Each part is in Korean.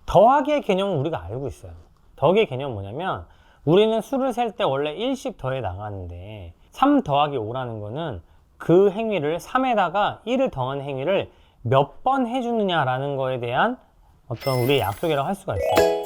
더하기의 개념은 우리가 알고 있어요. 더하기의 개념은 뭐냐면 우리는 수를 셀 때 원래 1씩 더해 나가는데 3 더하기 5라는 거는 그 행위를 3에다가 1을 더한 행위를 몇 번 해주느냐라는 거에 대한 어떤 우리의 약속이라고 할 수가 있어요.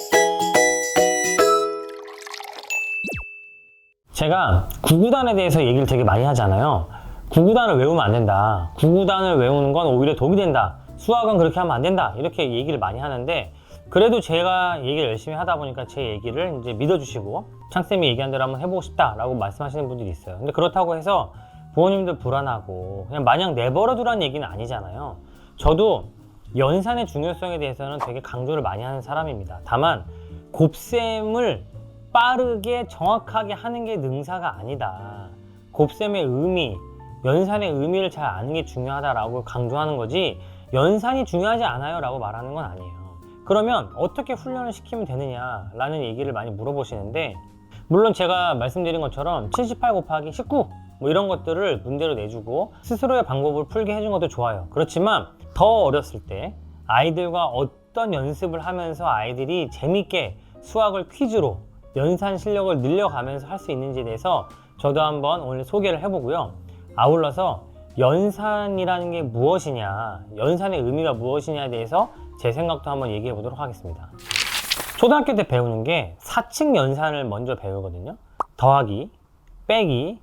제가 구구단에 대해서 얘기를 되게 많이 하잖아요. 구구단을 외우면 안 된다. 구구단을 외우는 건 오히려 독이 된다. 수학은 그렇게 하면 안 된다. 이렇게 얘기를 많이 하는데 그래도 제가 얘기를 열심히 하다 보니까 제 얘기를 이제 믿어주시고 창쌤이 얘기한 대로 한번 해보고 싶다라고 말씀하시는 분들이 있어요. 근데 그렇다고 해서 부모님들 불안하고 그냥 마냥 내버려 두라는 얘기는 아니잖아요. 저도 연산의 중요성에 대해서는 되게 강조를 많이 하는 사람입니다. 다만 곱셈을 빠르게 정확하게 하는 게 능사가 아니다. 곱셈의 의미, 연산의 의미를 잘 아는 게 중요하다라고 강조하는 거지 연산이 중요하지 않아요 라고 말하는 건 아니에요. 그러면 어떻게 훈련을 시키면 되느냐라는 얘기를 많이 물어보시는데 물론 제가 말씀드린 것처럼 78 곱하기 19 뭐 이런 것들을 문제로 내주고 스스로의 방법을 풀게 해준 것도 좋아요. 그렇지만 더 어렸을 때 아이들과 어떤 연습을 하면서 아이들이 재밌게 수학을 퀴즈로 연산 실력을 늘려가면서 할 수 있는지에 대해서 저도 한번 오늘 소개를 해보고요. 아울러서 연산이라는 게 무엇이냐, 연산의 의미가 무엇이냐에 대해서 제 생각도 한번 얘기해 보도록 하겠습니다. 초등학교 때 배우는 게 사칙 연산을 먼저 배우거든요. 더하기, 빼기,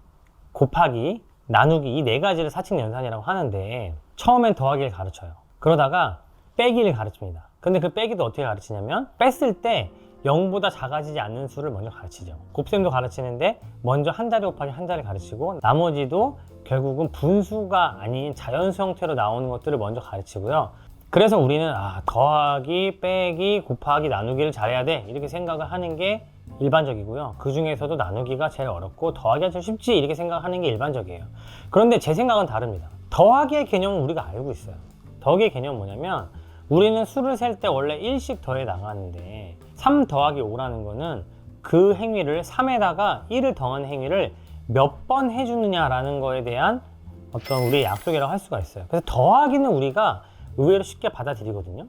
곱하기, 나누기 이 네 가지를 사칙 연산이라고 하는데 처음엔 더하기를 가르쳐요. 그러다가 빼기를 가르칩니다. 근데 그 빼기도 어떻게 가르치냐면 뺐을 때 0보다 작아지지 않는 수를 먼저 가르치죠. 곱셈도 가르치는데 먼저 한 자리 곱하기 한 자리 가르치고 나머지도 결국은 분수가 아닌 자연수 형태로 나오는 것들을 먼저 가르치고요. 그래서 우리는 더하기, 빼기, 곱하기, 나누기를 잘해야 돼 이렇게 생각을 하는 게 일반적이고요. 그 중에서도 나누기가 제일 어렵고 더하기가 좀 쉽지 이렇게 생각하는 게 일반적이에요. 그런데 제 생각은 다릅니다. 더하기의 개념은 우리가 알고 있어요. 더하기의 개념은 뭐냐면 우리는 수를 셀 때 원래 1씩 더해 나가는데 3 더하기 5라는 거는 그 행위를 3에다가 1을 더한 행위를 몇 번 해주느냐라는 거에 대한 어떤 우리의 약속이라고 할 수가 있어요. 그래서 더하기는 우리가 의외로 쉽게 받아들이거든요.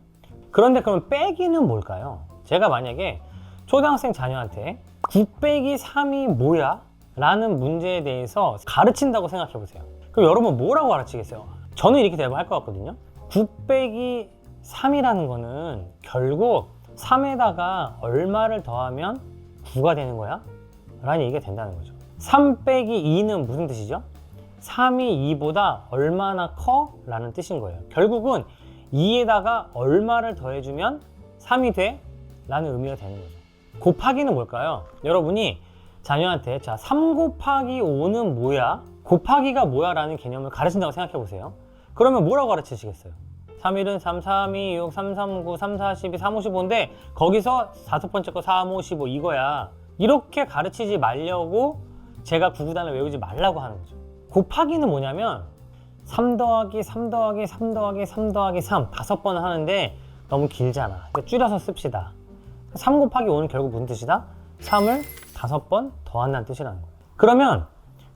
그런데 그럼 빼기는 뭘까요? 제가 만약에 초등학생 자녀한테 9 빼기 3이 뭐야? 라는 문제에 대해서 가르친다고 생각해 보세요. 그럼 여러분 뭐라고 가르치겠어요? 저는 이렇게 대답할 것 같거든요. 9 빼기 3이라는 거는 결국 3에다가 얼마를 더하면 9가 되는 거야? 라는 얘기가 된다는 거죠. 3 빼기 2는 무슨 뜻이죠? 3이 2보다 얼마나 커? 라는 뜻인 거예요. 결국은 2에다가 얼마를 더해주면 3이 돼? 라는 의미가 되는 거죠. 곱하기는 뭘까요? 여러분이 자녀한테 자 3 곱하기 5는 뭐야? 곱하기가 뭐야? 라는 개념을 가르친다고 생각해 보세요. 그러면 뭐라고 가르치시겠어요? 3일은 3, 3, 2, 6, 3, 3, 9, 3, 4, 12, 3, 55인데 거기서 다섯 번째 거 3, 5, 15 이거야. 이렇게 가르치지 말려고 제가 구구단을 외우지 말라고 하는 거죠. 곱하기는 뭐냐면 3 더하기 3 더하기 3 더하기 3 더하기 3 다섯 번 하는데 너무 길잖아. 그러니까 줄여서 씁시다. 3 곱하기 5는 결국 무슨 뜻이다? 3을 다섯 번 더한다는 뜻이라는 거예요. 그러면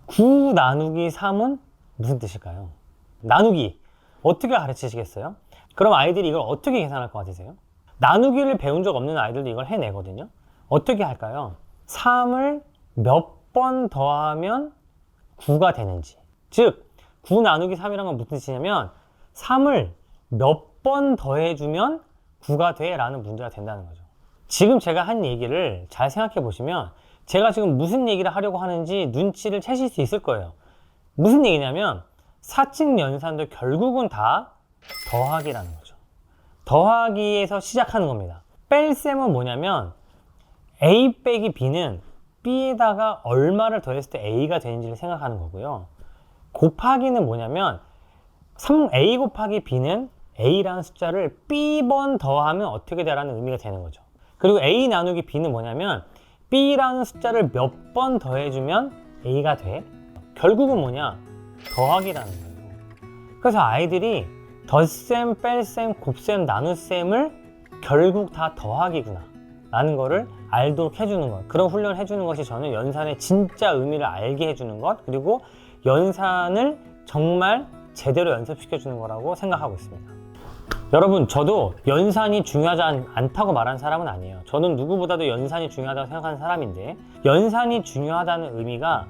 9 나누기 3은 무슨 뜻일까요? 나누기 어떻게 가르치시겠어요? 그럼 아이들이 이걸 어떻게 계산할 것 같으세요? 나누기를 배운 적 없는 아이들도 이걸 해내거든요. 어떻게 할까요? 3을 몇 번 더하면 9가 되는지, 즉 9 나누기 3이란 건 무슨 뜻이냐면 3을 몇 번 더해주면 9가 돼 라는 문제가 된다는 거죠. 지금 제가 한 얘기를 잘 생각해 보시면 제가 지금 무슨 얘기를 하려고 하는지 눈치를 채실 수 있을 거예요. 무슨 얘기냐면 사칙 연산도 결국은 다 더하기라는 거죠. 더하기에서 시작하는 겁니다. 뺄셈은 뭐냐면 A 빼기 B는 B에다가 얼마를 더했을 때 A가 되는지를 생각하는 거고요. 곱하기는 뭐냐면 3A 곱하기 B는 A라는 숫자를 B번 더하면 어떻게 되라는 의미가 되는 거죠. 그리고 A 나누기 B는 뭐냐면 B라는 숫자를 몇 번 더해주면 A가 돼. 결국은 뭐냐? 더하기라는 거예요. 그래서 아이들이 덧셈, 뺄셈, 곱셈, 나눗셈을 결국 다 더하기구나 라는 거를 알도록 해주는 것, 그런 훈련을 해주는 것이 저는 연산의 진짜 의미를 알게 해주는 것, 그리고 연산을 정말 제대로 연습시켜주는 거라고 생각하고 있습니다. 여러분, 저도 연산이 중요하지 않다고 말하는 사람은 아니에요. 저는 누구보다도 연산이 중요하다고 생각하는 사람인데, 연산이 중요하다는 의미가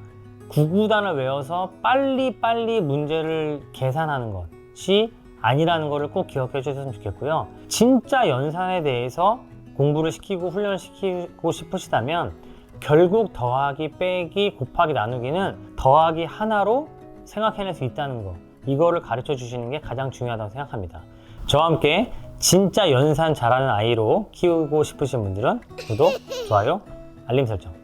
구구단을 외워서 빨리빨리 문제를 계산하는 것이 아니라는 것을 꼭 기억해 주셨으면 좋겠고요. 진짜 연산에 대해서 공부를 시키고 훈련을 시키고 싶으시다면 결국 더하기, 빼기, 곱하기, 나누기는 더하기 하나로 생각해낼 수 있다는 거, 이거를 가르쳐 주시는 게 가장 중요하다고 생각합니다. 저와 함께 진짜 연산 잘하는 아이로 키우고 싶으신 분들은 구독, 좋아요, 알림 설정